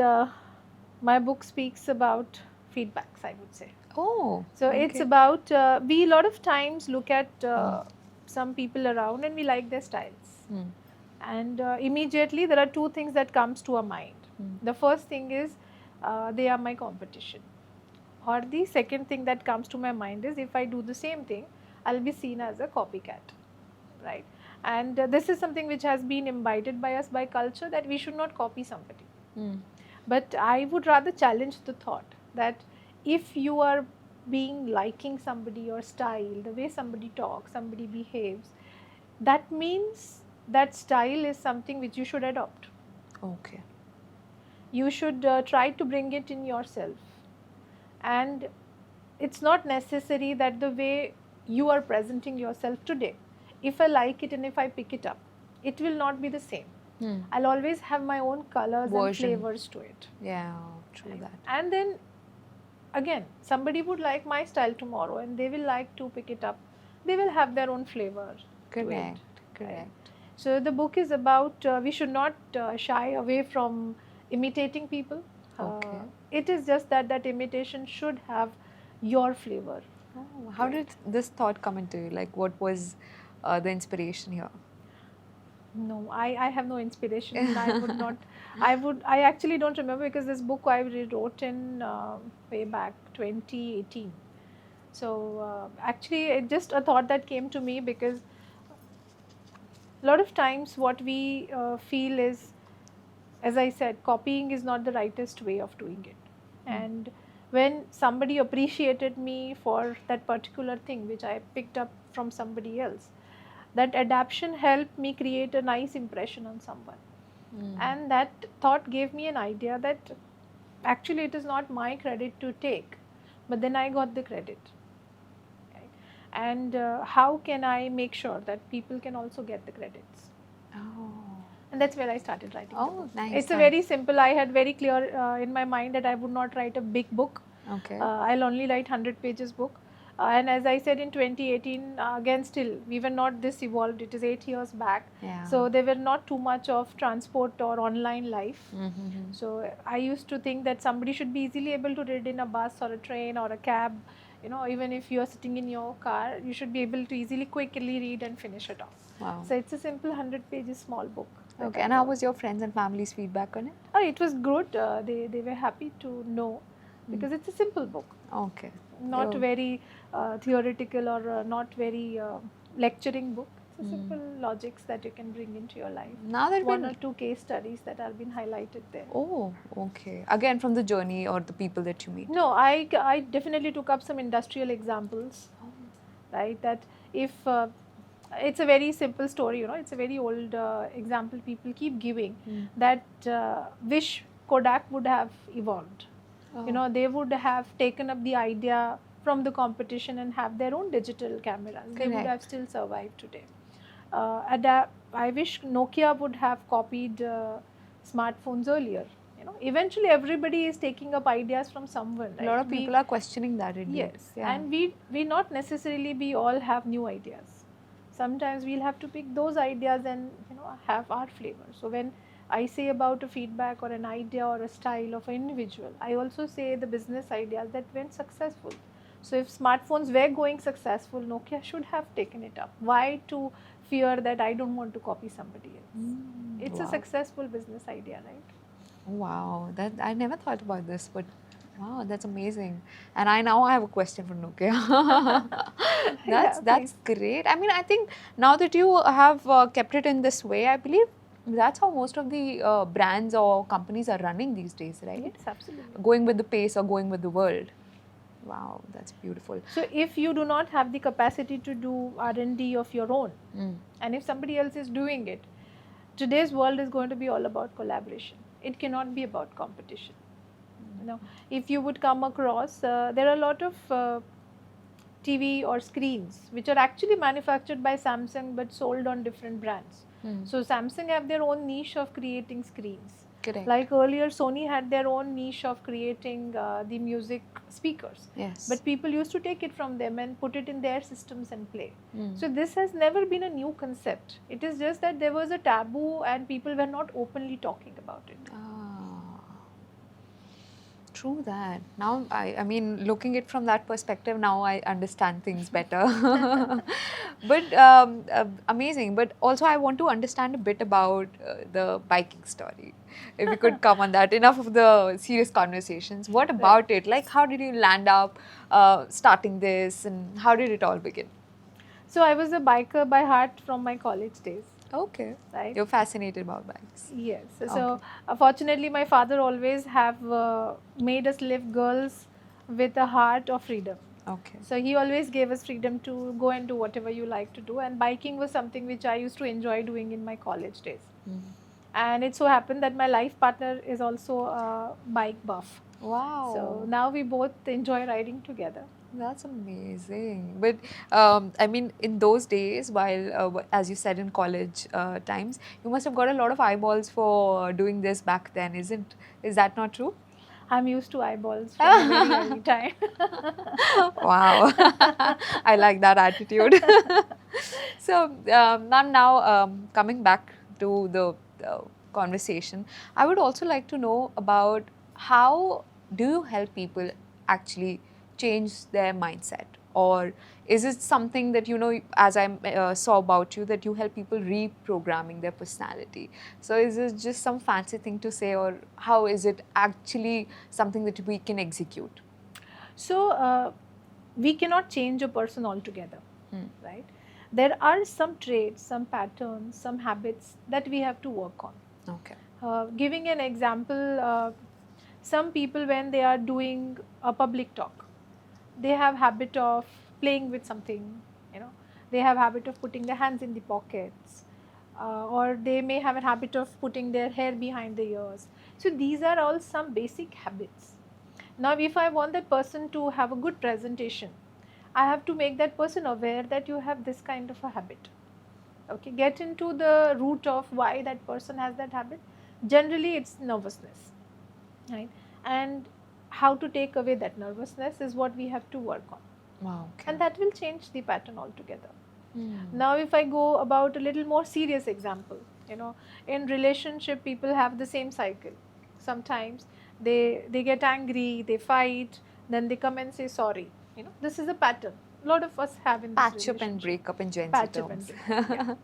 Speaker 1: my book speaks about feedbacks, I would say.
Speaker 2: Oh.
Speaker 1: So it's about, we a lot of times look at some people around and we like their styles.
Speaker 2: Hmm.
Speaker 1: And immediately there are two things that comes to our mind. The first thing is they are my competition. Or the second thing that comes to my mind is if I do the same thing, I'll be seen as a copycat, right? And this is something which has been imbibed by us by culture, that we should not copy somebody.
Speaker 2: Hmm.
Speaker 1: But I would rather challenge the thought that if you are being liking somebody or style, the way somebody talks, somebody behaves, that means that style is something which you should adopt.
Speaker 2: Okay.
Speaker 1: You should try to bring it in yourself. And it's not necessary that the way you are presenting yourself today, if I like it and if I pick it up, it will not be the same.
Speaker 2: Hmm.
Speaker 1: I'll always have my own colors and
Speaker 2: Version.
Speaker 1: flavors to it.
Speaker 2: Yeah, true that.
Speaker 1: And then again, somebody would like my style tomorrow and they will like to pick it up. They will have their own flavor to it.
Speaker 2: Correct.
Speaker 1: Right?
Speaker 2: Correct.
Speaker 1: So the book is about we should not shy away from imitating people.
Speaker 2: Okay.
Speaker 1: It is just that that imitation should have your flavor.
Speaker 2: Oh, how did this thought come into you? Like, what was the inspiration here?
Speaker 1: No, I have no inspiration. And I would not. I actually don't remember, because this book I rewrote in way back 2018. So actually, it just a thought that came to me, because a lot of times what we feel is, as I said, copying is not the rightest way of doing it. And when somebody appreciated me for that particular thing which I picked up from somebody else, that adaptation helped me create a nice impression on someone. And that thought gave me an idea that actually it is not my credit to take, but then I got the credit. Okay? And how can I make sure that people can also get the credits?
Speaker 2: Oh.
Speaker 1: And that's where I started writing. the
Speaker 2: Oh,
Speaker 1: book.
Speaker 2: nice,
Speaker 1: It's a
Speaker 2: nice.
Speaker 1: very simple. I had very clear in my mind that I would not write a big book.
Speaker 2: Okay.
Speaker 1: I'll only write 100 pages book. And as I said, in 2018, again, still we were not this evolved. It is 8 years back.
Speaker 2: Yeah.
Speaker 1: So there were not too much of transport or online life.
Speaker 2: Mm-hmm.
Speaker 1: So I used to think that somebody should be easily able to read in a bus or a train or a cab. You know, even if you are sitting in your car, you should be able to easily, quickly read and finish it off.
Speaker 2: Wow.
Speaker 1: So it's a simple 100 pages small book. that
Speaker 2: Okay.
Speaker 1: I
Speaker 2: And how
Speaker 1: wrote.
Speaker 2: was your friends and family's feedback on it?
Speaker 1: Oh, it was good. They were happy to know, because it's a simple book,
Speaker 2: Okay.
Speaker 1: not
Speaker 2: Oh.
Speaker 1: very theoretical or not very lecturing book. It's a simple logics that you can bring into your life.
Speaker 2: Now that
Speaker 1: One
Speaker 2: we
Speaker 1: or two case studies that have been highlighted there.
Speaker 2: Oh, okay. Again, from the journey or the people that you meet.
Speaker 1: No, I definitely took up some industrial examples, right? That if it's a very simple story, you know, it's a very old example people keep giving, that wish Kodak would have evolved. You know, they would have taken up the idea from the competition and have their own digital cameras. They would
Speaker 2: Correct.
Speaker 1: have still survived today. I wish Nokia would have copied smartphones earlier. You know, eventually everybody is taking up ideas from someone.
Speaker 2: A
Speaker 1: Right?
Speaker 2: lot of people are questioning that indeed.
Speaker 1: Yes,
Speaker 2: Yeah.
Speaker 1: and we not necessarily we all have new ideas. Sometimes we'll have to pick those ideas and, you know, have our flavor. So when I say about a feedback or an idea or a style of an individual, I also say the business ideas that went successful. So if smartphones were going successful, Nokia should have taken it up. Why to fear that I don't want to copy somebody else? It's a
Speaker 2: wow.
Speaker 1: successful business idea, right?
Speaker 2: Wow, that I never thought about this, but wow, that's amazing. And I have a question for Nokia.
Speaker 1: Yeah,
Speaker 2: that's great. I mean, I think now that you have kept it in this way, I believe that's how most of the brands or companies are running these days, right?
Speaker 1: Yes, absolutely.
Speaker 2: Going with the pace or going with the world. Wow, that's beautiful.
Speaker 1: So if you do not have the capacity to do R&D of your own, and if somebody else is doing it, today's world is going to be all about collaboration. It cannot be about competition. You know, if you would come across, there are a lot of TV or screens which are actually manufactured by Samsung but sold on different brands. So Samsung have their own niche of creating screens.
Speaker 2: Correct.
Speaker 1: Like earlier, Sony had their own niche of creating the music speakers.
Speaker 2: Yes.
Speaker 1: But people used to take it from them and put it in their systems and play. So this has never been a new concept. It is just that there was a taboo and people were not openly talking about it.
Speaker 2: True that. Now, I mean, looking it from that perspective, now I understand things better. But amazing. But also, I want to understand a bit about the biking story. If we could come on that. Enough of the serious conversations. What
Speaker 1: Right.
Speaker 2: about it? Like, how did you land up starting this, and how did it all begin?
Speaker 1: So I was a biker by heart from my college days,
Speaker 2: Okay.
Speaker 1: right?
Speaker 2: You're fascinated about bikes.
Speaker 1: Yes.
Speaker 2: Okay.
Speaker 1: So fortunately, my father always have made us live girls with a heart of freedom.
Speaker 2: Okay.
Speaker 1: So he always gave us freedom to go and do whatever you like to do. And biking was something which I used to enjoy doing in my college days. And it so happened that my life partner is also a bike buff.
Speaker 2: Wow.
Speaker 1: So now we both enjoy riding together.
Speaker 2: That's amazing. But I mean, in those days, while as you said in college times, you must have got a lot of eyeballs for doing this back then, isn't? Is that not true?
Speaker 1: I'm used to eyeballs from a very early time.
Speaker 2: Wow, I like that attitude. So now coming back to the conversation, I would also like to know about how do you help people actually change their mindset, or is it something that, you know, as I saw about you, that you help people reprogramming their personality? So is it just some fancy thing to say, or how is it actually something that we can execute?
Speaker 1: So we cannot change a person altogether,
Speaker 2: Hmm.
Speaker 1: right? There are some traits, some patterns, some habits that we have to work on.
Speaker 2: Okay.
Speaker 1: Giving an example, some people when they are doing a public talk, they have habit of playing with something, you know, they have habit of putting their hands in the pockets, or they may have a habit of putting their hair behind the ears. So these are all some basic habits. Now, if I want that person to have a good presentation, I have to make that person aware that you have this kind of a habit. Okay, get into the root of why that person has that habit. Generally, it's nervousness, right? And how to take away that nervousness is what we have to work on.
Speaker 2: Wow. Okay.
Speaker 1: And that will change the pattern altogether.
Speaker 2: Hmm.
Speaker 1: Now, if I go about a little more serious example, you know, in relationship, people have the same cycle. Sometimes they get angry, they fight, then they come and say sorry. You know, this is a pattern. A lot of us have in this
Speaker 2: Patch up and
Speaker 1: relationship.
Speaker 2: break up in Gen Z
Speaker 1: Patch up and
Speaker 2: terms.
Speaker 1: break up, yeah.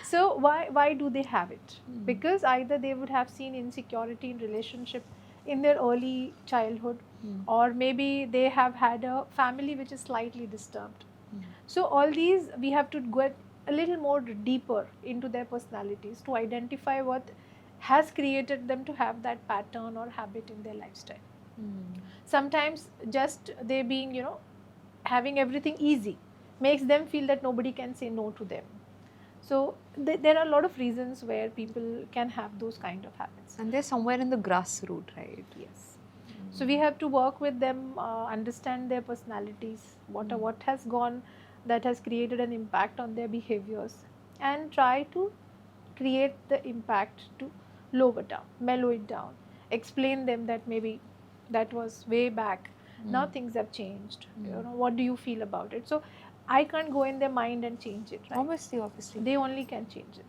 Speaker 1: So why do they have it?
Speaker 2: Hmm.
Speaker 1: Because either they would have seen insecurity in relationship in their early childhood,
Speaker 2: Hmm.
Speaker 1: or maybe they have had a family which is slightly disturbed.
Speaker 2: Hmm.
Speaker 1: So all these we have to get a little more deeper into their personalities to identify what has created them to have that pattern or habit in their lifestyle.
Speaker 2: Hmm.
Speaker 1: Sometimes just they being, you know, having everything easy makes them feel that nobody can say no to them. So there are a lot of reasons where people can have those kind of habits.
Speaker 2: And they're somewhere in the grassroots, right?
Speaker 1: Yes. So we have to work with them, understand their personalities, what has gone that has created an impact on their behaviors, and try to create the impact to lower down, mellow it down, explain them that maybe that was way back. Now things have changed. You know, what do you feel about it? So I can't go in their mind and change it, right?
Speaker 2: Obviously.
Speaker 1: They only can change it.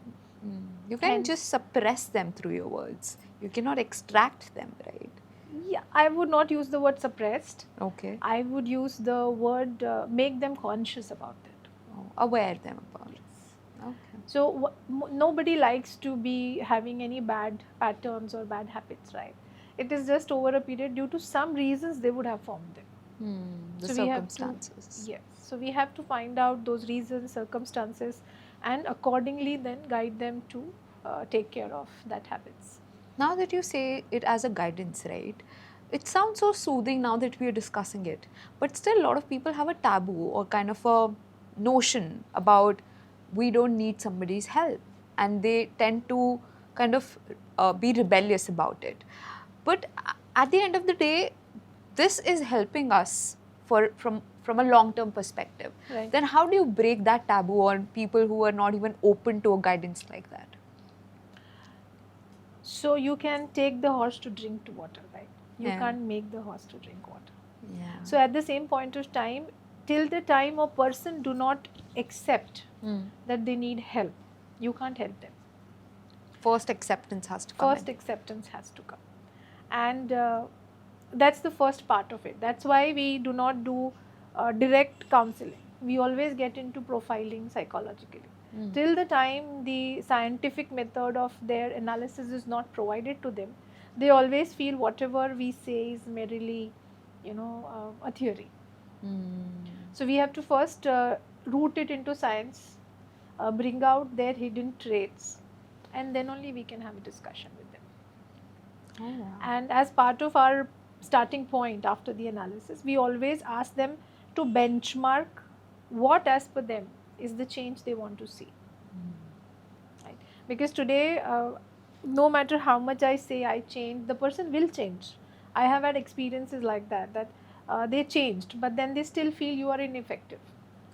Speaker 2: You can
Speaker 1: Hence-
Speaker 2: just suppress them through your words. You cannot extract them, right?
Speaker 1: Yeah, I would not use the word suppressed.
Speaker 2: Okay.
Speaker 1: I would use the word make them conscious about it.
Speaker 2: Aware them about it. Okay.
Speaker 1: So nobody likes to be having any bad patterns or bad habits, right? It is just over a period due to some reasons they would have formed them.
Speaker 2: The
Speaker 1: So we have to-
Speaker 2: circumstances.
Speaker 1: Yes. So we have to find out those reasons, circumstances, and accordingly then guide them to take care of that habits.
Speaker 2: Now that you say it as a guidance, right? It sounds so soothing now that we are discussing it. But still, a lot of people have a taboo or kind of a notion about we don't need somebody's help. And they tend to kind of be rebellious about it. But at the end of the day, this is helping us from a long-term perspective.
Speaker 1: Right.
Speaker 2: Then how do you break that taboo on people who are not even open to a guidance like that?
Speaker 1: So you can take the horse to drink to water, right? You
Speaker 2: Yeah.
Speaker 1: can't make the horse to drink water.
Speaker 2: Yeah.
Speaker 1: So at the same point of time, till the time a person do not accept that they need help, you can't help them.
Speaker 2: First acceptance has to come
Speaker 1: First
Speaker 2: in.
Speaker 1: acceptance has to come. And that's the first part of it. That's why we do not do direct counseling. We always get into profiling psychologically. Till the time the scientific method of their analysis is not provided to them, they always feel whatever we say is merely, a theory. So we have to first root it into science, bring out their hidden traits, and then only we can have a discussion with them.
Speaker 2: Oh, wow.
Speaker 1: And as part of our starting point after the analysis, we always ask them to benchmark what, as per them, is the change they want to see. Right? Because today, no matter how much I say I changed, the person will change. I have had experiences like that they changed, but then they still feel you are ineffective.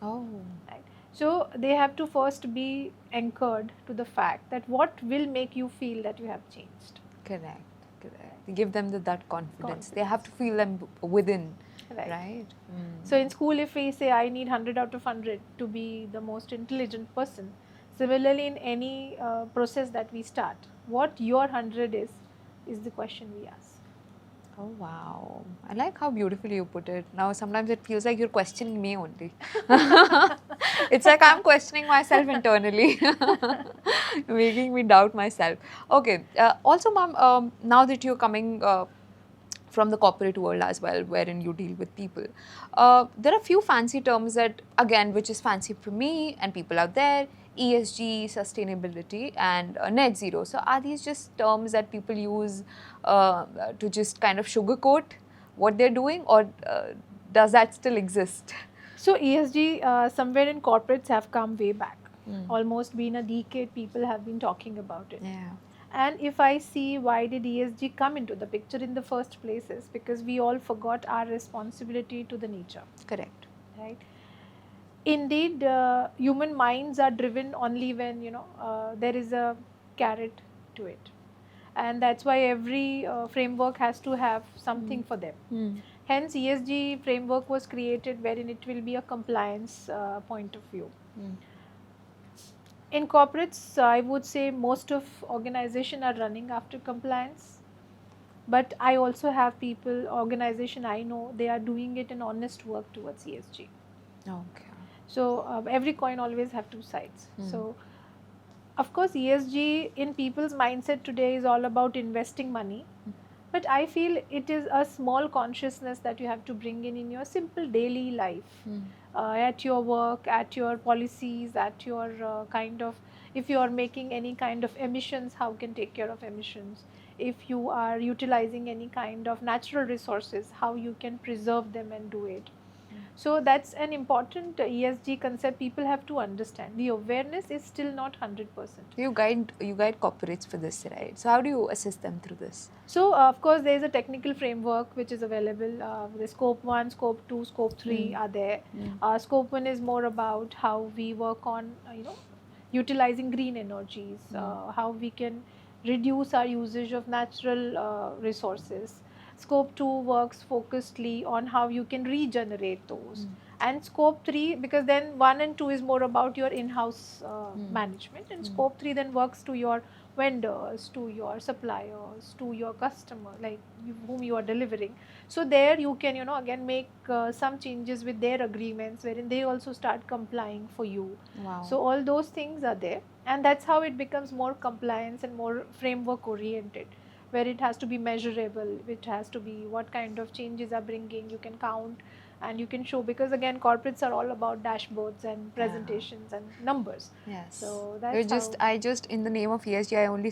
Speaker 2: Oh.
Speaker 1: Right? So they have to first be anchored to the fact that what will make you feel that you have changed.
Speaker 2: Correct. Give them that confidence. They have to feel them within, right?
Speaker 1: So in school, if we say I need 100 out of 100 to be the most intelligent person, similarly in any process that we start, what your 100 is the question we ask.
Speaker 2: Oh, wow. I like how beautifully you put it. Now, sometimes it feels like you're questioning me only. It's like I'm questioning myself internally, making me doubt myself. Okay. Also, ma'am, now that you're coming from the corporate world as well, wherein you deal with people, there are few fancy terms that, again, which is fancy for me and people out there: ESG, sustainability, and net zero. So are these just terms that people use to just kind of sugarcoat what they're doing, or does that still exist?
Speaker 1: So ESG, somewhere in corporates have come way back. Almost been a decade, people have been talking about it.
Speaker 2: Yeah.
Speaker 1: And if I see why did ESG come into the picture in the first place, is because we all forgot our responsibility to the nature.
Speaker 2: Correct.
Speaker 1: Right. Indeed, human minds are driven only when there is a carrot to it, and that's why every framework has to have something for them. Hence, ESG framework was created wherein it will be a compliance point of view. In corporates, I would say most of organizations are running after compliance, but I also have people, organization I know, they are doing it in honest work towards ESG.
Speaker 2: Okay.
Speaker 1: So every coin always have two sides. So of course ESG in people's mindset today is all about investing money, but I feel it is a small consciousness that you have to bring in your simple daily life, at your work, at your policies, at your kind of, if you are making any kind of emissions, how can take care of emissions, if you are utilizing any kind of natural resources, how you can preserve them and do it. So that's an important ESG concept people have to understand. The awareness is still not 100%.
Speaker 2: You guide corporates for this, right? So how do you assist them through this?
Speaker 1: So of course there is a technical framework which is available. The scope 1, scope 2, scope 3 are there. Scope 1 is more about how we work on utilizing green energies, how we can reduce our usage of natural resources. Scope 2 works focusedly on how you can regenerate those. And scope 3, because then 1 and 2 is more about your in-house management, and scope 3 then works to your vendors, to your suppliers, to your customer, like whom you are delivering. So there you can again make some changes with their agreements wherein they also start complying for you.
Speaker 2: Wow.
Speaker 1: So all those things are there, and that's how it becomes more compliance and more framework oriented, where it has to be measurable, it has to be what kind of changes are bringing, you can count and you can show, because again corporates are all about dashboards and presentations and numbers.
Speaker 2: Yes.
Speaker 1: So that's
Speaker 2: I just in the name of ESG, I only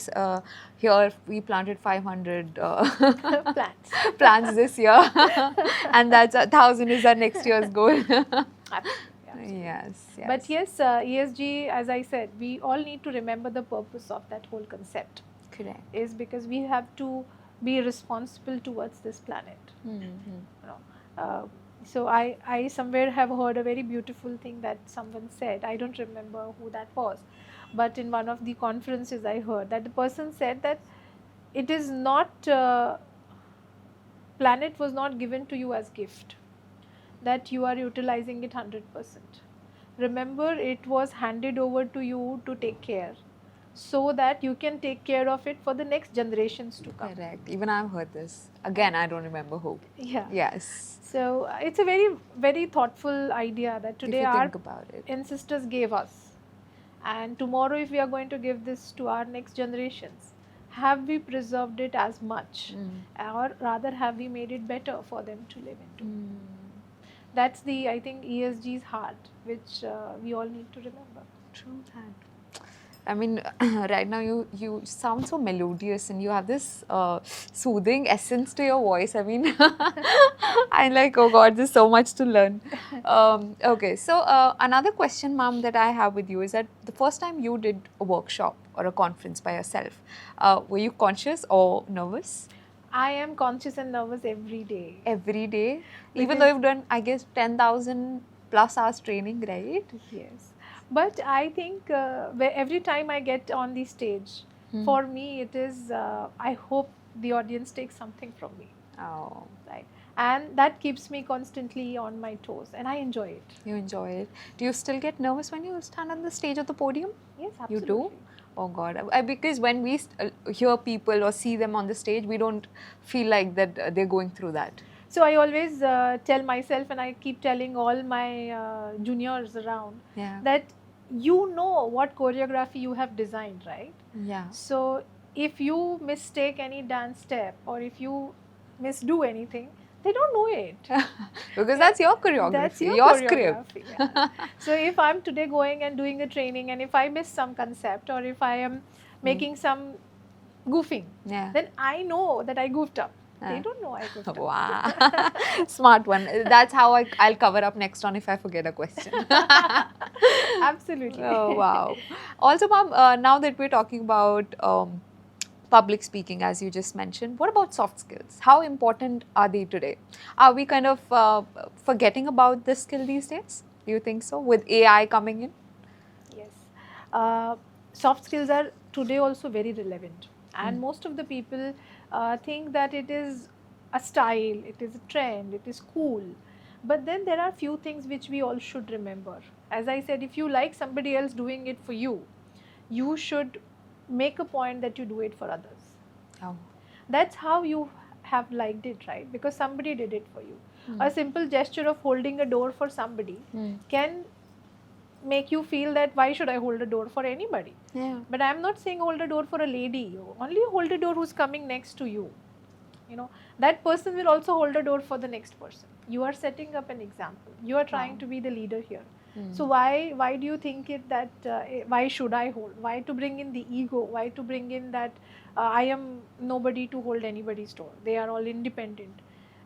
Speaker 2: here we planted 500 plants this year, and that's 1,000 is our next year's goal.
Speaker 1: Absolutely.
Speaker 2: Yes.
Speaker 1: But yes, ESG, as I said, we all need to remember the purpose of that whole concept.
Speaker 2: Correct.
Speaker 1: Is because we have to be responsible towards this planet. So I somewhere have heard a very beautiful thing that someone said. I don't remember who that was, but in one of the conferences I heard that the person said that it is not, planet was not given to you as gift, that you are utilizing it 100%. Remember, it was handed over to you to take care. so that you can take care of it for the next generations to come.
Speaker 2: Correct. Even I've heard this. Again, I don't remember who.
Speaker 1: Yeah.
Speaker 2: Yes.
Speaker 1: So it's a very, very thoughtful idea that
Speaker 2: If
Speaker 1: today
Speaker 2: you
Speaker 1: our
Speaker 2: think about it.
Speaker 1: ancestors gave us. And tomorrow, if we are going to give this to our next generations, have we preserved it as much? Or rather, have we made it better for them to live into? That's the, I think, ESG's heart, which we all need to remember.
Speaker 2: True that. I mean, right now you sound so melodious and you have this soothing essence to your voice. I mean, I'm like, oh God, there's so much to learn. Okay, so another question, ma'am, that I have with you is that the first time you did a workshop or a conference by yourself, were you conscious or nervous?
Speaker 1: I am conscious and nervous every day.
Speaker 2: Every day? Even though you've done, I guess, 10,000 plus hours training, right?
Speaker 1: Yes. But I think every time I get on the stage, for me it is, I hope the audience takes something from me.
Speaker 2: Oh.
Speaker 1: Right. And that keeps me constantly on my toes and I enjoy it.
Speaker 2: You enjoy it. Do you still get nervous when you stand on the stage of the podium?
Speaker 1: Yes,
Speaker 2: You
Speaker 1: absolutely.
Speaker 2: do? Oh God. Because when we hear people or see them on the stage, we don't feel like that they're going through that.
Speaker 1: So I always tell myself, and I keep telling all my juniors around,
Speaker 2: Yeah.
Speaker 1: that you know what choreography you have designed, right?
Speaker 2: Yeah.
Speaker 1: So if you mistake any dance step or if you misdo anything, they don't know it.
Speaker 2: Because that's your choreography,
Speaker 1: That's your
Speaker 2: script.
Speaker 1: choreography, yeah. So if I'm today going and doing a training and if I miss some concept or if I am making some goofing,
Speaker 2: Yeah.
Speaker 1: then I know that I goofed up. They don't know I goofed up.
Speaker 2: Wow. Smart one. That's how I'll cover up next on if I forget a question.
Speaker 1: Absolutely.
Speaker 2: Oh, wow. Also, ma'am, now that we're talking about public speaking, as you just mentioned, what about soft skills? How important are they today? Are we kind of forgetting about this skill these days? Do you think so? With AI coming in?
Speaker 1: Yes. Soft skills are today also very relevant. And most of the people think that it is a style, it is a trend, it is cool. But then there are few things which we all should remember. As I said, if you like somebody else doing it for you, you should make a point that you do it for others.
Speaker 2: Oh.
Speaker 1: That's how you have liked it, right? Because somebody did it for you. A simple gesture of holding a door for somebody can make you feel that why should I hold a door for anybody?
Speaker 2: Yeah.
Speaker 1: But I'm not saying hold a door for a lady. Only hold a door who's coming next to you. You know, that person will also hold a door for the next person. You are setting up an example. You are trying to be the leader here. So why do you think it that why should I hold? Why to bring in the ego? Why to bring in that I am nobody to hold anybody's door? They are all independent.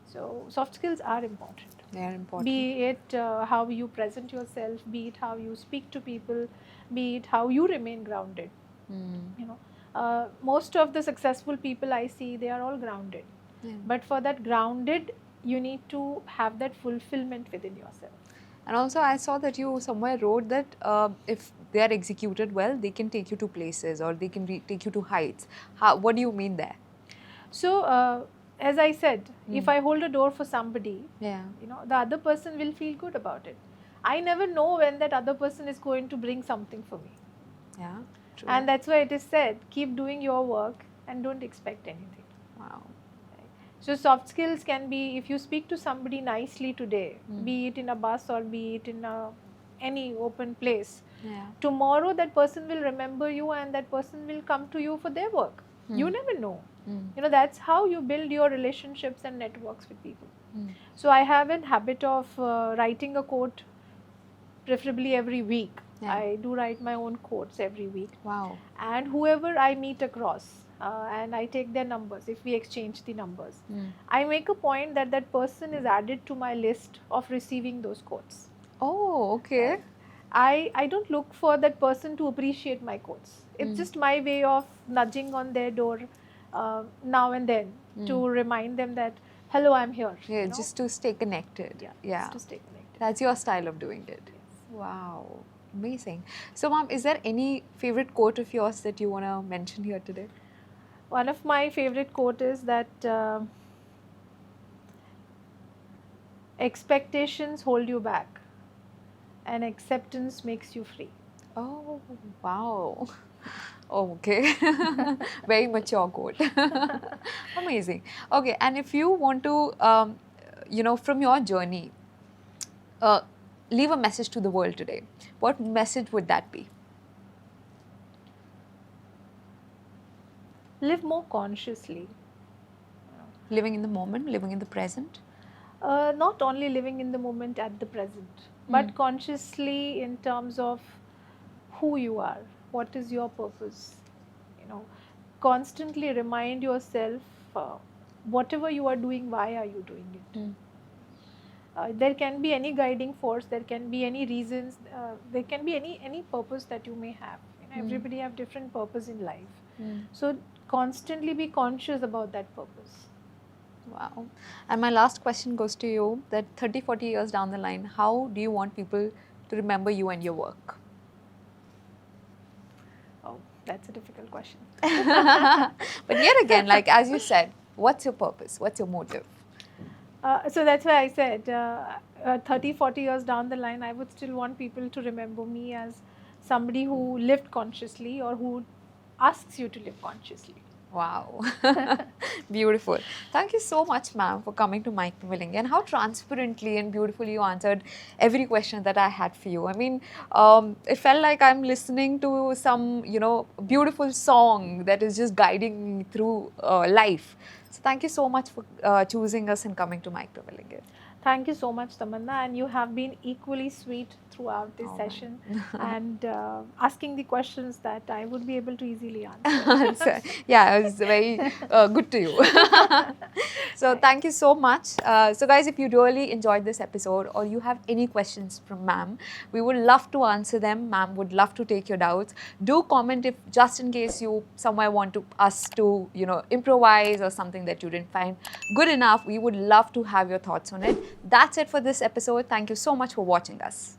Speaker 1: So soft skills are important.
Speaker 2: They are important.
Speaker 1: Be it how you present yourself, be it how you speak to people, be it how you remain grounded. You know, most of the successful people I see, they are all grounded. But for that grounded, you need to have that fulfillment within yourself.
Speaker 2: And also, I saw that you somewhere wrote that if they are executed well, they can take you to places or they can take you to heights. What do you mean there?
Speaker 1: So, as I said, if I hold a door for somebody,
Speaker 2: Yeah.
Speaker 1: you know, the other person will feel good about it. I never know when that other person is going to bring something for me.
Speaker 2: Yeah. True.
Speaker 1: And that's why it is said, keep doing your work and don't expect anything.
Speaker 2: Wow.
Speaker 1: So soft skills can be, if you speak to somebody nicely today, be it in a bus or be it in any open place,
Speaker 2: Yeah.
Speaker 1: tomorrow that person will remember you and that person will come to you for their work. You never know. You know, that's how you build your relationships and networks with people. So I have a habit of writing a quote preferably every week.
Speaker 2: Yeah.
Speaker 1: I do write my own quotes every week.
Speaker 2: Wow.
Speaker 1: And whoever I meet across, and I take their numbers, if we exchange the numbers, I make a point that that person is added to my list of receiving those quotes.
Speaker 2: Oh, okay.
Speaker 1: I don't look for that person to appreciate my quotes. It's just my way of nudging on their door now and then to remind them that, hello, I'm here.
Speaker 2: Yeah,
Speaker 1: you know?
Speaker 2: just to stay connected.
Speaker 1: Yeah, just to stay connected.
Speaker 2: That's your style of doing it.
Speaker 1: Yes.
Speaker 2: Wow. Amazing. So, ma'am, is there any favorite quote of yours that you want to mention here today?
Speaker 1: One of my favorite quote is that expectations hold you back and acceptance makes you free.
Speaker 2: Oh, wow. Okay. Very mature quote. Amazing. Okay, and if you want to, from your journey, uh, leave a message to the world today, what message would that be?
Speaker 1: Live more consciously.
Speaker 2: Living in the moment, living in the present?
Speaker 1: Not only living in the moment at the present, but consciously in terms of who you are, what is your purpose. You know, constantly remind yourself whatever you are doing, why are you doing it.
Speaker 2: Mm.
Speaker 1: There can be any guiding force, there can be any reasons, there can be any purpose that you may have. Everybody have different purpose in life. So constantly be conscious about that purpose.
Speaker 2: Wow. And my last question goes to you, that 30, 40 years down the line, how do you want people to remember you and your work?
Speaker 1: Oh, that's a difficult question.
Speaker 2: But yet again, like as you said, what's your purpose? What's your motive?
Speaker 1: So that's why I said 30, 40 years down the line, I would still want people to remember me as somebody who lived consciously or who asks you to live consciously.
Speaker 2: Wow. Beautiful. Thank you so much, ma'am, for coming to Mike Pimilinge, and how transparently and beautifully you answered every question that I had for you. I mean, it felt like I'm listening to some, beautiful song that is just guiding me through life. So thank you so much for choosing us and coming to Mike Pimilinge.
Speaker 1: Thank you so much, Tamanna, and you have been equally sweet throughout this
Speaker 2: Oh,
Speaker 1: session and asking the questions that I would be able to easily answer.
Speaker 2: So, yeah, it was very good to you. So thank you so much. So guys, if you really enjoyed this episode or you have any questions from ma'am, we would love to answer them. Ma'am would love to take your doubts. Do comment if just in case you somewhere want to us to improvise or something that you didn't find good enough. We would love to have your thoughts on it. That's it for this episode. Thank you so much for watching us.